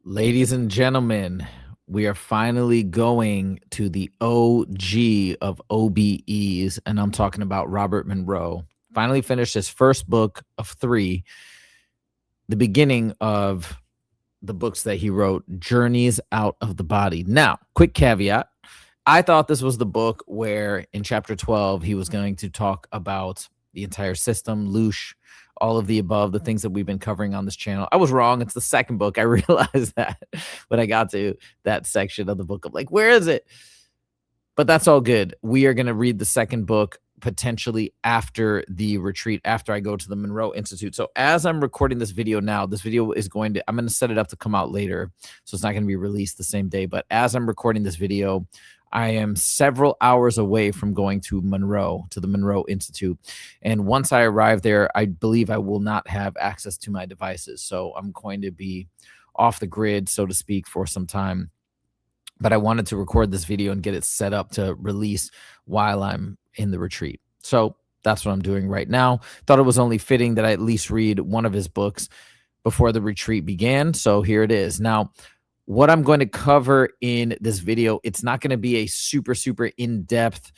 Ladies and gentlemen, we are finally going to the OG of OBEs, and I'm talking about Robert Monroe. Finally finished his first book of three, the beginning of the books that he wrote, Journeys Out of the Body. Now, quick caveat. I thought this was the book where in chapter 12, he was going to talk about the entire system, Loosh, all of the above, the things that we've been covering on this channel. I was wrong. It's the second book. I realized that when I got to that section of the book. I'm like, where is it? But that's all good. We are going to read the second book potentially after the retreat, after I go to the Monroe Institute. So as I'm recording this video now, this video is I'm going to set it up to come out later. So it's not going to be released the same day. But as I'm recording this video, I am several hours away from going to Monroe, to the Monroe Institute. And once I arrive there, I believe I will not have access to my devices. So I'm going to be off the grid, so to speak, for some time. But I wanted to record this video and get it set up to release while I'm in the retreat. So that's what I'm doing right now. Thought it was only fitting that I at least read one of his books before the retreat began. So here it is. Now, what I'm going to cover in this video, it's not going to be a super, super in-depth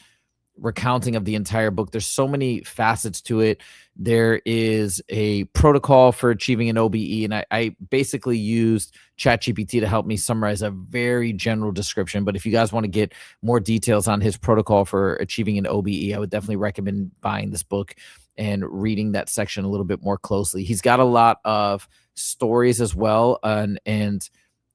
recounting of the entire book. There's so many facets to it. There is a protocol for achieving an OBE, and I basically used ChatGPT to help me summarize a very general description. But if you guys want to get more details on his protocol for achieving an OBE, I would definitely recommend buying this book and reading that section a little bit more closely. He's got a lot of stories as well, and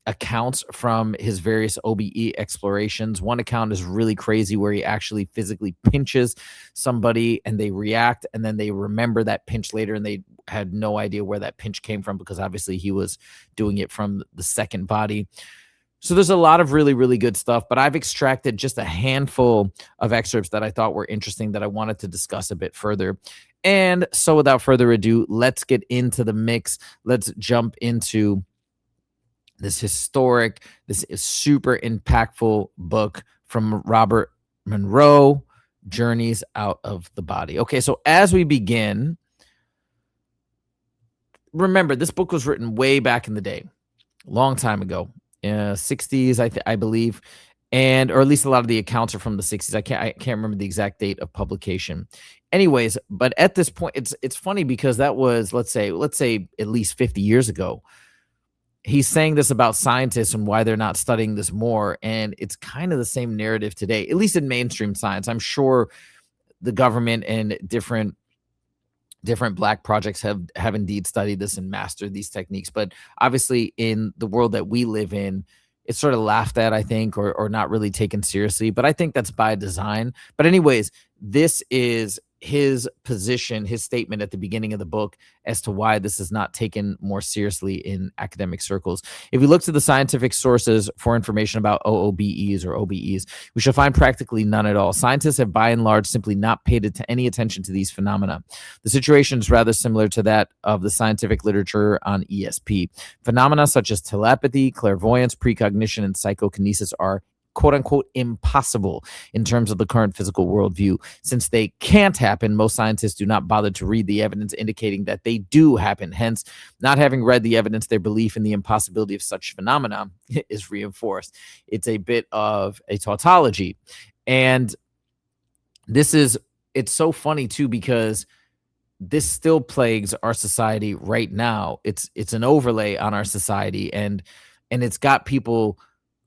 accounts from his various OBE explorations. One account is really crazy where he actually physically pinches somebody and they react, and then they remember that pinch later and they had no idea where that pinch came from because obviously he was doing it from the second body. So there's a lot of really, really good stuff, but I've extracted just a handful of excerpts that I thought were interesting that I wanted to discuss a bit further. And so without further ado, let's get into the mix. Let's jump into this historic, this is super impactful book from Robert Monroe, Journeys Out of the Body. Okay, so as we begin, remember, this book was written way back in the day, a long time ago, 60s, I believe, and or at least a lot of the accounts are from the 60s. I can't remember the exact date of publication. Anyways, but at this point, it's funny because that was, let's say at least 50 years ago. He's saying this about scientists and why they're not studying this more. And it's kind of the same narrative today, at least in mainstream science. I'm sure the government and different Black projects have indeed studied this and mastered these techniques. But obviously in the world that we live in, it's sort of laughed at, I think, or not really taken seriously. But I think that's by design. But anyways, this is his position, his statement at the beginning of the book as to why this is not taken more seriously in academic circles. If we look to the scientific sources for information about OOBEs or OBEs, we shall find practically none at all. Scientists have by and large simply not paid any attention to these phenomena. The situation is rather similar to that of the scientific literature on ESP. Phenomena such as telepathy, clairvoyance, precognition, and psychokinesis are quote unquote impossible in terms of the current physical worldview. Since they can't happen, most scientists do not bother to read the evidence indicating that they do happen. Hence, not having read the evidence, their belief in the impossibility of such phenomena is reinforced. It's a bit of a tautology. And it's so funny too, because this still plagues our society right now. It's an overlay on our society, and it's got people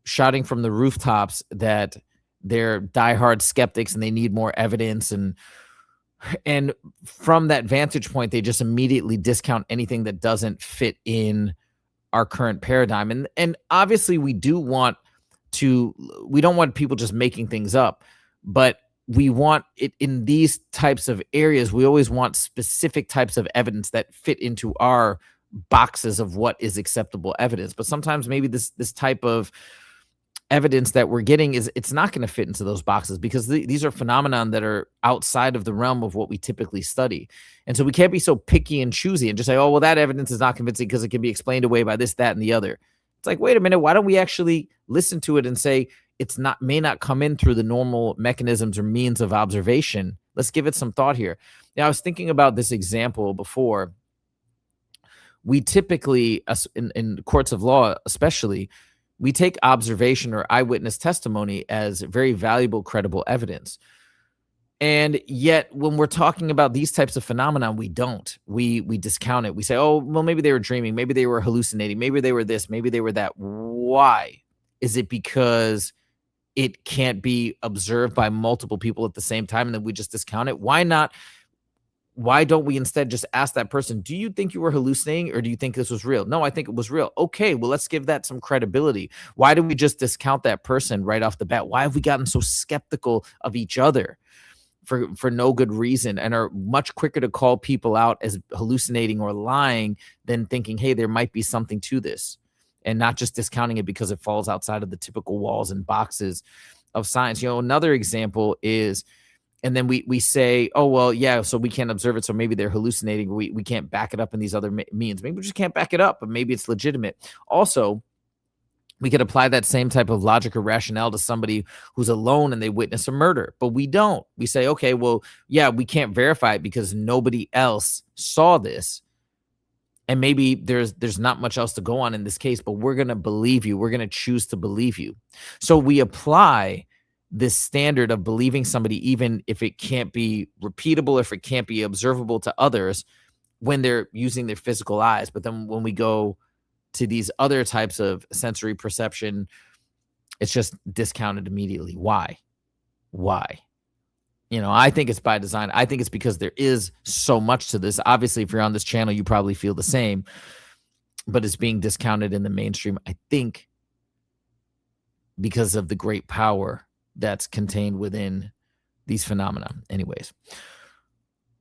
shouting from the rooftops that they're diehard skeptics and they need more evidence. And from that vantage point, they just immediately discount anything that doesn't fit in our current paradigm. And obviously we don't want people just making things up, but we want it in these types of areas. We always want specific types of evidence that fit into our boxes of what is acceptable evidence. But sometimes maybe this type of evidence that we're getting it's not going to fit into those boxes, because these are phenomenon that are outside of the realm of what we typically study. And so we can't be so picky and choosy and just say, oh, well, that evidence is not convincing because it can be explained away by this, that, and the other. It's like, wait a minute, why don't we actually listen to it and say may not come in through the normal mechanisms or means of observation? Let's give it some thought here. Now, I was thinking about this example before we typically, in courts of law especially, we take observation or eyewitness testimony as very valuable, credible evidence. And yet, when we're talking about these types of phenomena, we don't. We discount it. We say, oh, well, maybe they were dreaming. Maybe they were hallucinating. Maybe they were this. Maybe they were that. Why? Is it because it can't be observed by multiple people at the same time and then we just discount it? Why not? Why don't we instead just ask that person, do you think you were hallucinating or do you think this was real? No, I think it was real. Okay, well, let's give that some credibility. Why do we just discount that person right off the bat? Why have we gotten so skeptical of each other for no good reason and are much quicker to call people out as hallucinating or lying than thinking, hey, there might be something to this, and not just discounting it because it falls outside of the typical walls and boxes of science? Another example is, and then we say, oh, well, yeah, so we can't observe it, so maybe they're hallucinating. We can't back it up in these other means. Maybe we just can't back it up, but maybe it's legitimate. Also, we could apply that same type of logic or rationale to somebody who's alone and they witness a murder, but we don't. We say, okay, well, yeah, we can't verify it because nobody else saw this. And maybe there's not much else to go on in this case, but we're going to believe you. We're going to choose to believe you. So we apply this standard of believing somebody, even if it can't be repeatable, if it can't be observable to others when they're using their physical eyes. But then when we go to these other types of sensory perception, it's just discounted immediately. Why? I think it's by design. I think it's because there is so much to this. Obviously, if you're on this channel, you probably feel the same, but it's being discounted in the mainstream, I think, because of the great power that's contained within these phenomena. Anyways,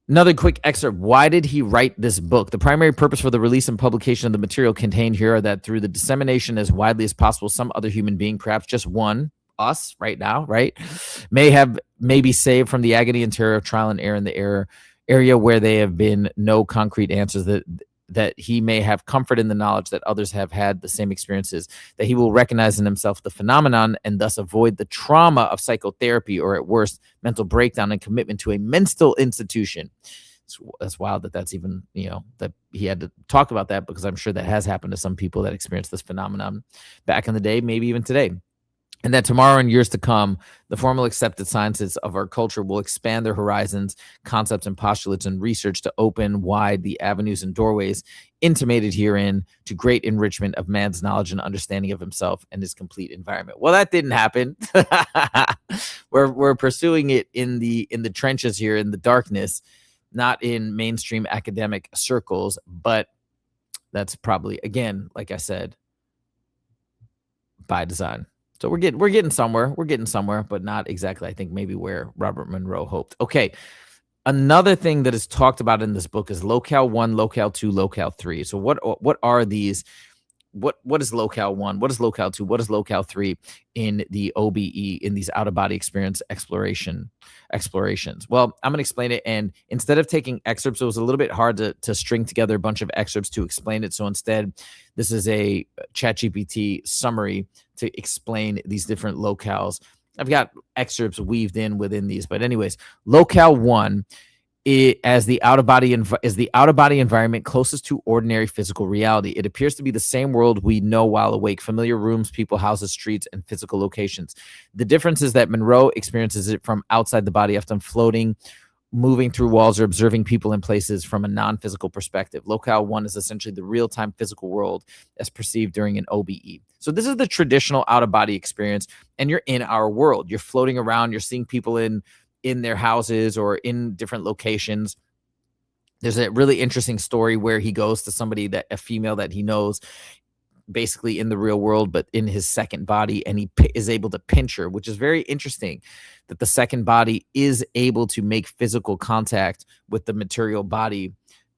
another quick excerpt. Why did he write this book? The primary purpose for the release and publication of the material contained here are that through the dissemination as widely as possible, some other human being, perhaps just one, us right now, right, may be saved from the agony and terror of trial and error in the area where they have been no concrete answers, that he may have comfort in the knowledge that others have had the same experiences, that he will recognize in himself the phenomenon and thus avoid the trauma of psychotherapy or at worst mental breakdown and commitment to a mental institution. That's wild that's even, that he had to talk about that, because I'm sure that has happened to some people that experienced this phenomenon back in the day, maybe even today. And that tomorrow and years to come, the formal accepted sciences of our culture will expand their horizons, concepts and postulates and research to open wide the avenues and doorways intimated herein to great enrichment of man's knowledge and understanding of himself and his complete environment. Well, that didn't happen. We're pursuing it in the trenches here, in the darkness, not in mainstream academic circles, but that's probably, again, like I said, by design. So we're getting somewhere. We're getting somewhere, but not exactly, I think, maybe where Robert Monroe hoped. Okay. Another thing that is talked about in this book is Locale 1, Locale 2, Locale 3. So what are these? What is Locale 1? What is Locale 2? What is Locale 3 in the OBE, in these out-of-body experience explorations? Well, I'm going to explain it. And instead of taking excerpts, it was a little bit hard to string together a bunch of excerpts to explain it. So instead, this is a ChatGPT summary to explain these different locales. I've got excerpts weaved in within these. But anyways, Locale 1 is the out-of-body environment closest to ordinary physical reality. It appears to be the same world we know while awake: familiar rooms, people, houses, streets, and physical locations. The difference is that Monroe experiences it from outside the body, often floating, moving through walls, or observing people and places from a non-physical perspective. Locale 1 is essentially the real-time physical world as perceived during an OBE. So this is the traditional out-of-body experience, and you're in our world. You're floating around. You're seeing people in their houses or in different locations. There's a really interesting story where he goes to a female that he knows, basically in the real world, but in his second body, and he is able to pinch her, which is very interesting, that the second body is able to make physical contact with the material body.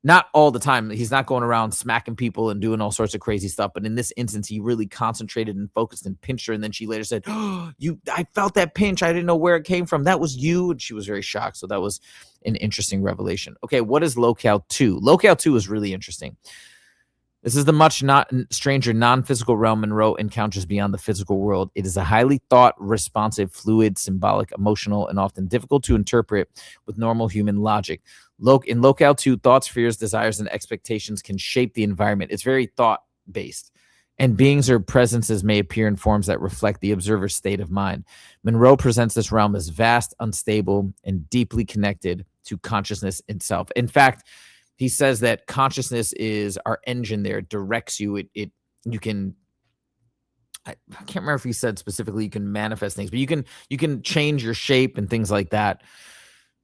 Not all the time. He's not going around smacking people and doing all sorts of crazy stuff. But in this instance, he really concentrated and focused and pinched her. And then she later said, "Oh, I felt that pinch. I didn't know where it came from. That was you." And she was very shocked. So that was an interesting revelation. Okay, what is Locale 2? Locale 2 is really interesting. This is the much not stranger non-physical realm Monroe encounters beyond the physical world. It is a highly thought, responsive, fluid, symbolic, emotional, and often difficult to interpret with normal human logic. In Locale 2, thoughts, fears, desires, and expectations can shape the environment. It's very thought-based. And beings or presences may appear in forms that reflect the observer's state of mind. Monroe presents this realm as vast, unstable, and deeply connected to consciousness itself. In fact, he says that consciousness is our engine there. It directs you. You can, I can't remember if he said specifically you can manifest things, but you can change your shape and things like that.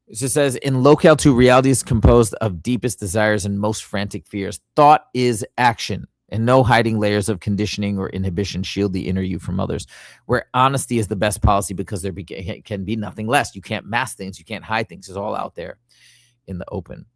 It just says in Locale 2, reality is composed of deepest desires and most frantic fears. Thought is action, and no hiding layers of conditioning or inhibition shield the inner you from others. Where honesty is the best policy because there can be nothing less. You can't mask things. You can't hide things. It's all out there in the open.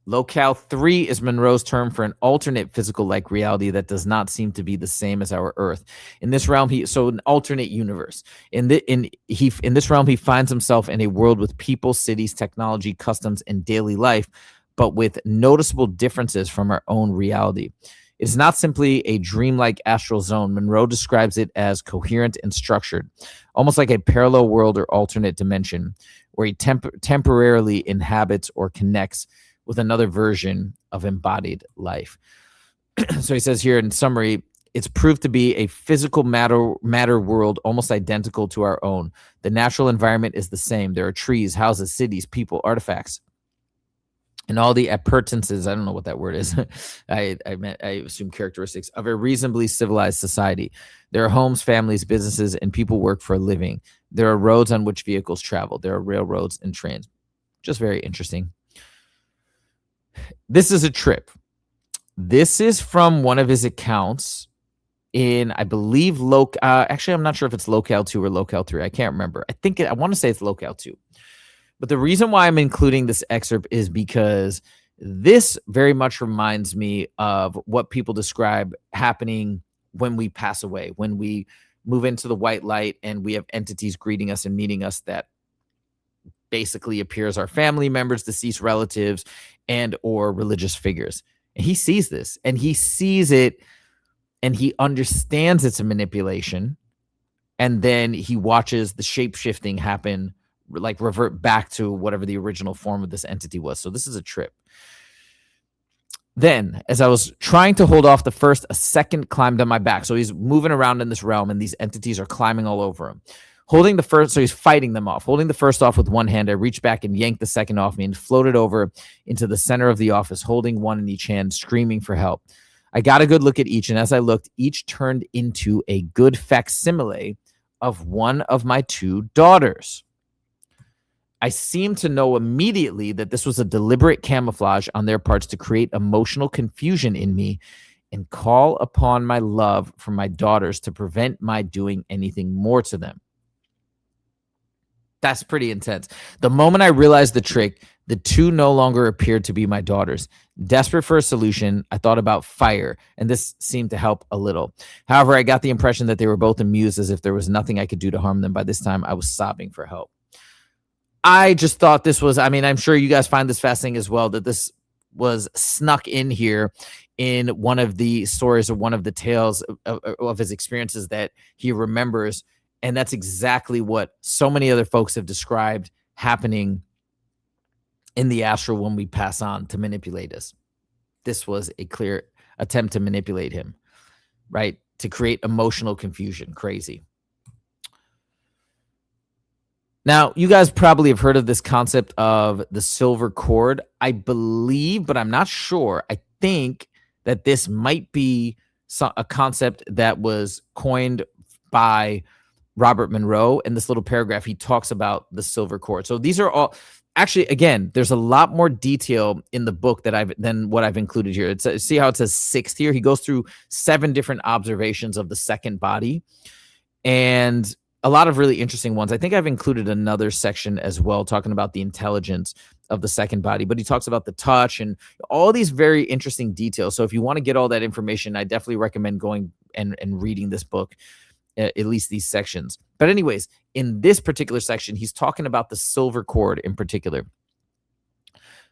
Locale 3 is Monroe's term for an alternate physical-like reality that does not seem to be the same as our Earth. In this realm, an alternate universe. In this realm, he finds himself in a world with people, cities, technology, customs, and daily life, but with noticeable differences from our own reality. It is not simply a dreamlike astral zone. Monroe describes it as coherent and structured, almost like a parallel world or alternate dimension, where he temporarily inhabits or connects with another version of embodied life. So he says here in summary, it's proved to be a physical matter world almost identical to our own. The natural environment is the same. There are trees, houses, cities, people, artifacts, and all the appurtenances, I don't know what that word is. I assume characteristics of a reasonably civilized society. There are homes, families, businesses, and people work for a living. There are roads on which vehicles travel. There are railroads and trains. Just very interesting. This is a trip. This is from one of his accounts in, I believe, actually, I'm not sure if it's Locale 2 or Locale 3. I can't remember. I want to say it's Locale 2. But the reason why I'm including this excerpt is because this very much reminds me of what people describe happening when we pass away, when we move into the white light and we have entities greeting us and meeting us that basically appears our family members, deceased relatives, and or religious figures. And he sees this, and he sees it, and he understands it's a manipulation, and then he watches the shape-shifting happen, like revert back to whatever the original form of this entity was. So this is a trip. Then, as I was trying to hold off the first, a second climbed on my back. So he's moving around in this realm, and these entities are climbing all over him. Holding the first, so he's fighting them off. Holding the first off with one hand, I reached back and yanked the second off me and floated over into the center of the office, holding one in each hand, screaming for help. I got a good look at each, and as I looked, each turned into a good facsimile of one of my two daughters. I seemed to know immediately that this was a deliberate camouflage on their parts to create emotional confusion in me and call upon my love for my daughters to prevent my doing anything more to them. That's pretty intense. The moment I realized the trick, the two no longer appeared to be my daughters. Desperate for a solution, I thought about fire, and this seemed to help a little. However, I got the impression that they were both amused as if there was nothing I could do to harm them. By this time, I was sobbing for help. I just thought this was, I'm sure you guys find this fascinating as well, that this was snuck in here in one of the stories or one of the tales of his experiences that he remembers. And that's exactly what so many other folks have described happening in the astral when we pass on to manipulate us. This was a clear attempt to manipulate him, right? To create emotional confusion. Crazy. Now, you guys probably have heard of this concept of the silver cord. I believe, but I'm not sure. I think that this might be a concept that was coined by Robert Monroe. In this little paragraph, he talks about the silver cord. So these are all, actually, again, there's a lot more detail in the book than what I've included here. See how it says sixth here? He goes through 7 different observations of the second body and a lot of really interesting ones. I think I've included another section as well, talking about the intelligence of the second body, but he talks about the touch and all these very interesting details. So if you want to get all that information, I definitely recommend going and reading this book, at least these sections. But anyways, in this particular section, he's talking about the silver cord in particular.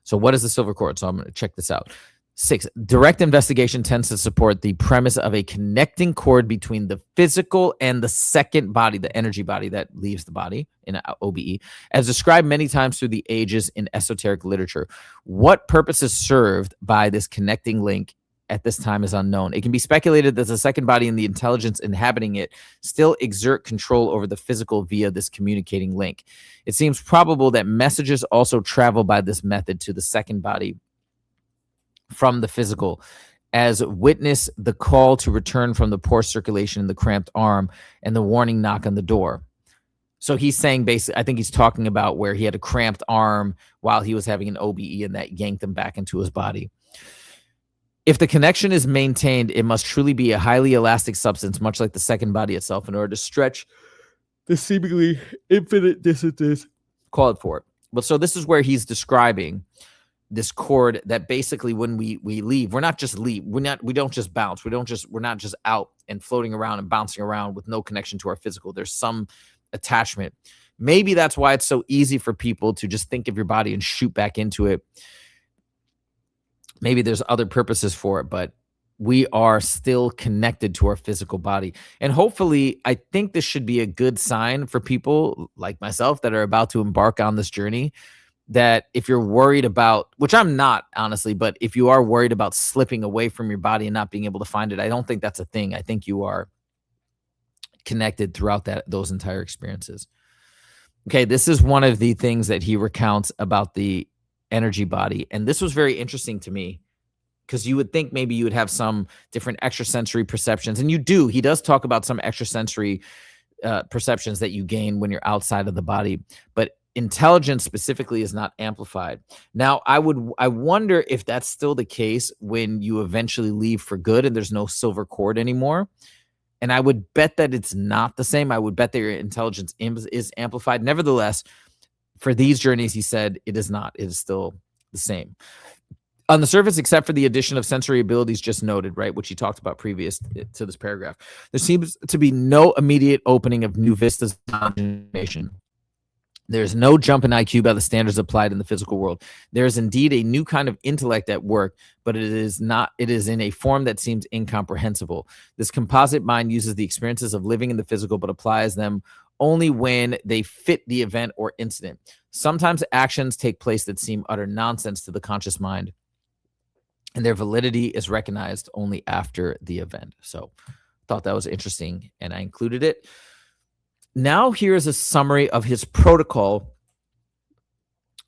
So what is the silver cord? So I'm going to check this out. 6, direct investigation tends to support the premise of a connecting cord between the physical and the second body, the energy body that leaves the body in OBE, as described many times through the ages in esoteric literature. What purpose is served by this connecting link at this time is unknown. It can be speculated that the second body and the intelligence inhabiting it still exert control over the physical via this communicating link. It seems probable that messages also travel by this method to the second body from the physical, as witness the call to return from the poor circulation in the cramped arm and the warning knock on the door. So he's saying basically, I think he's talking about where he had a cramped arm while he was having an OBE and that yanked him back into his body. If the connection is maintained, it must truly be a highly elastic substance, much like the second body itself, in order to stretch the seemingly infinite distances called for it. But so this is where he's describing this cord that basically when we leave, we're not just leave. We don't just bounce. We're not just out and floating around and bouncing around with no connection to our physical. There's some attachment. Maybe that's why it's so easy for people to just think of your body and shoot back into it. Maybe there's other purposes for it, but we are still connected to our physical body. And hopefully, I think this should be a good sign for people like myself that are about to embark on this journey, that if you're worried about, which I'm not, honestly, but if you are worried about slipping away from your body and not being able to find it, I don't think that's a thing. I think you are connected throughout those entire experiences. Okay, this is one of the things that he recounts about the energy body. And this was very interesting to me because you would think maybe you would have some different extrasensory perceptions. And you do. He does talk about some extrasensory perceptions that you gain when you're outside of the body. But intelligence specifically is not amplified. Now, I wonder if that's still the case when you eventually leave for good and there's no silver cord anymore. And I would bet that it's not the same. I would bet that your intelligence is amplified. Nevertheless, for these journeys, he said it is not. It is still the same. On the surface, except for the addition of sensory abilities just noted, right, which he talked about previous to this paragraph, there seems to be no immediate opening of new vistas of information. There's no jump in IQ by the standards applied in the physical world. There is indeed a new kind of intellect at work, but it is in a form that seems incomprehensible. This composite mind uses the experiences of living in the physical, but applies them only when they fit the event or incident. Sometimes actions take place that seem utter nonsense to the conscious mind, and their validity is recognized only after the event. So I thought that was interesting, and I included it. Now here's a summary of his protocol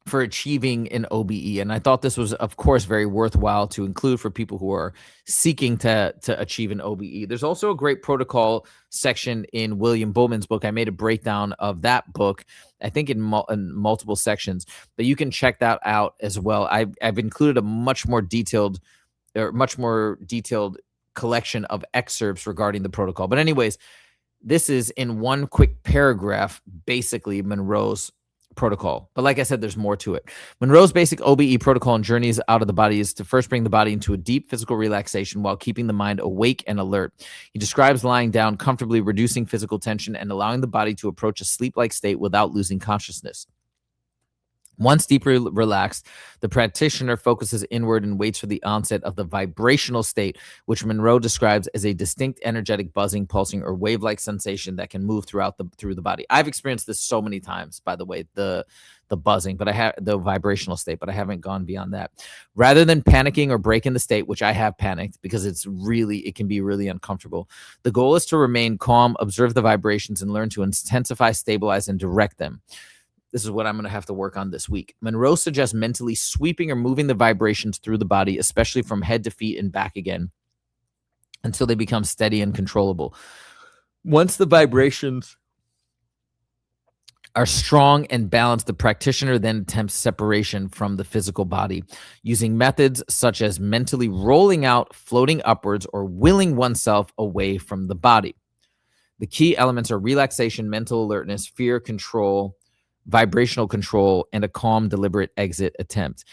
for achieving an OBE. And I thought this was, of course, very worthwhile to include for people who are seeking to achieve an OBE. There's also a great protocol section in William Bullman's book. I made a breakdown of that book, I think in multiple sections, but you can check that out as well. I've included a much more detailed collection of excerpts regarding the protocol. But anyways, this is in one quick paragraph, basically Monroe's protocol. But like I said, there's more to it. Monroe's basic OBE protocol and journeys out of the body is to first bring the body into a deep physical relaxation while keeping the mind awake and alert. He describes lying down comfortably, reducing physical tension, and allowing the body to approach a sleep-like state without losing consciousness. Once deeply relaxed, the practitioner focuses inward and waits for the onset of the vibrational state, which Monroe describes as a distinct energetic buzzing, pulsing, or wave-like sensation that can move through the body. I've experienced this so many times, by the way, the buzzing, but I have the vibrational state, but I haven't gone beyond that. Rather than panicking or breaking the state, which I have panicked because it can be really uncomfortable. The goal is to remain calm, observe the vibrations, and learn to intensify, stabilize, and direct them. This is what I'm going to have to work on this week. Monroe suggests mentally sweeping or moving the vibrations through the body, especially from head to feet and back again, until they become steady and controllable. Once the vibrations are strong and balanced, the practitioner then attempts separation from the physical body, using methods such as mentally rolling out, floating upwards, or willing oneself away from the body. The key elements are relaxation, mental alertness, fear, control, vibrational control, and a calm, deliberate exit attempt.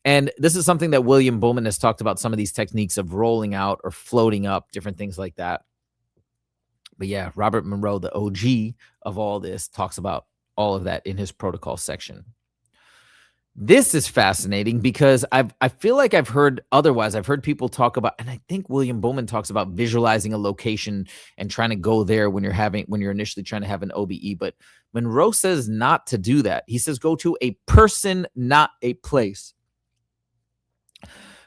And this is something that William Bullman has talked about, some of these techniques of rolling out or floating up, different things like that. But yeah, Robert Monroe, the OG of all this, talks about all of that in his protocol section. This is fascinating because I feel like I've heard otherwise. I've heard people talk about, and I think William Bowman talks about visualizing a location and trying to go there when you're initially trying to have an OBE. But Monroe says not to do that. He says go to a person, not a place.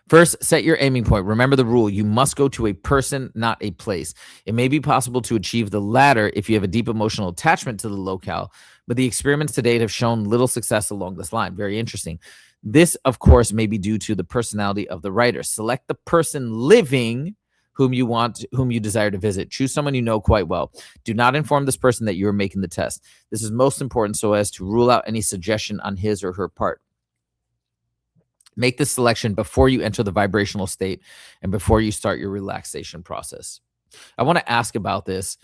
First, set your aiming point. Remember the rule. You must go to a person, not a place. It may be possible to achieve the latter if you have a deep emotional attachment to the locale, but the experiments to date have shown little success along this line. Very interesting. This, of course, may be due to the personality of the writer. Select the person living whom you desire to visit. Choose someone you know quite well. Do not inform this person that you are making the test. This is most important so as to rule out any suggestion on his or her part. Make this selection before you enter the vibrational state and before you start your relaxation process. I want to ask about this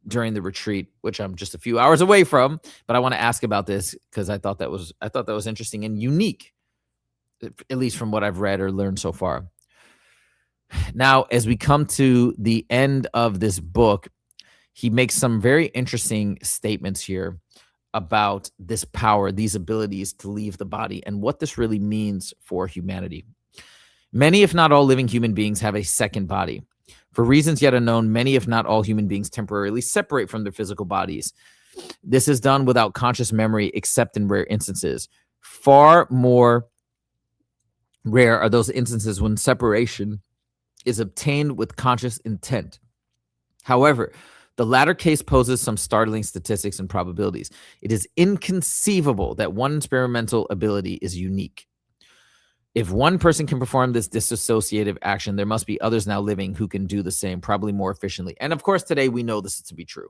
during the retreat, which I'm just a few hours away from, but I want to ask about this because I thought that was interesting and unique, at least from what I've read or learned so far. Now, as we come to the end of this book, he makes some very interesting statements here about this power, these abilities to leave the body, and what this really means for humanity. Many, if not all, living human beings have a second body. For reasons yet unknown, many, if not all, human beings temporarily separate from their physical bodies. This is done without conscious memory, except in rare instances. Far more rare are those instances when separation is obtained with conscious intent. However, the latter case poses some startling statistics and probabilities. It is inconceivable that one experimental ability is unique. If one person can perform this dissociative action, there must be others now living who can do the same, probably more efficiently. And of course, today we know this to be true.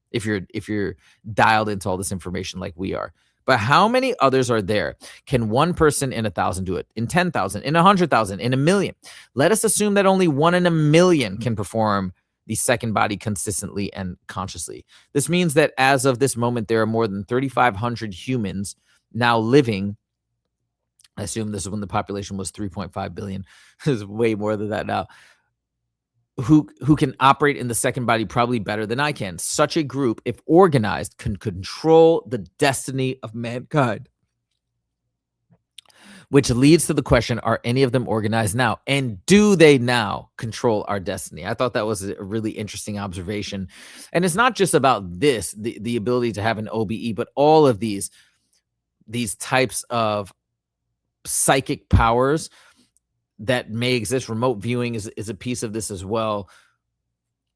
If you're dialed into all this information like we are. But how many others are there? Can one person in 1,000 do it? In 10,000? In 100,000? In 1,000,000? Let us assume that only 1 in 1,000,000 can perform the second body consistently and consciously. This means that as of this moment, there are more than 3,500 humans now living. I assume this is when the population was 3.5 billion. There's way more than that now. Who can operate in the second body probably better than I can. Such a group, if organized, can control the destiny of mankind. Which leads to the question, are any of them organized now? And do they now control our destiny? I thought that was a really interesting observation. And it's not just about this, the ability to have an OBE, but all of these types of psychic powers that may exist. Remote viewing is a piece of this as well.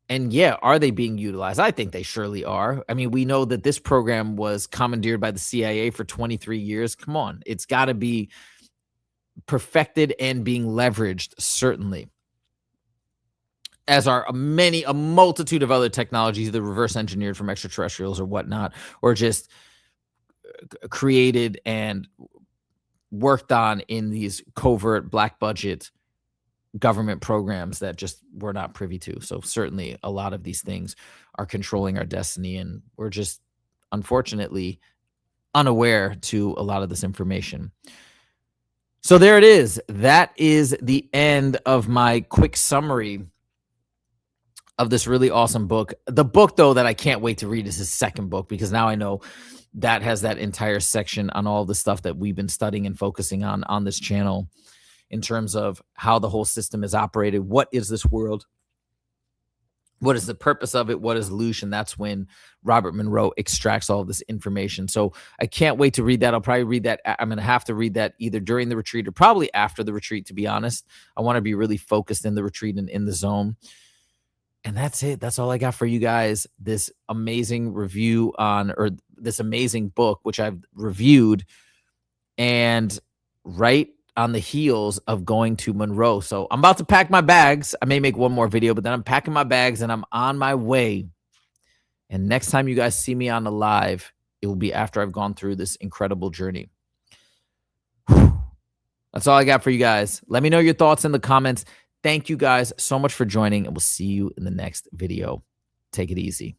And yeah, are they being utilized? I think they surely are. I mean, we know that this program was commandeered by the CIA for 23 years. Come on, it's got to be perfected and being leveraged, certainly, as are a multitude of other technologies, either reverse engineered from extraterrestrials or whatnot, or just created and worked on in these covert black budget government programs that just we're not privy to. So certainly a lot of these things are controlling our destiny, and we're just unfortunately unaware to a lot of this information. So there it is. That is the end of my quick summary of this really awesome book. The book, though, that I can't wait to read is his second book, because now I know that has that entire section on all the stuff that we've been studying and focusing on this channel in terms of how the whole system is operated. What is this world? What is the purpose of it? What is illusion? That's when Robert Monroe extracts all of this information. So I can't wait to read that. I'll probably read that. I'm going to have to read that either during the retreat or probably after the retreat, to be honest. I want to be really focused in the retreat and in the zone. And that's it. That's all I got for you guys. This amazing review or this amazing book, which I've reviewed, and right on the heels of going to Monroe. So I'm about to pack my bags. I may make one more video, but then I'm packing my bags and I'm on my way. And next time you guys see me on the live, it will be after I've gone through this incredible journey. That's all I got for you guys. Let me know your thoughts in the comments. Thank you guys so much for joining, and we'll see you in the next video. Take it easy.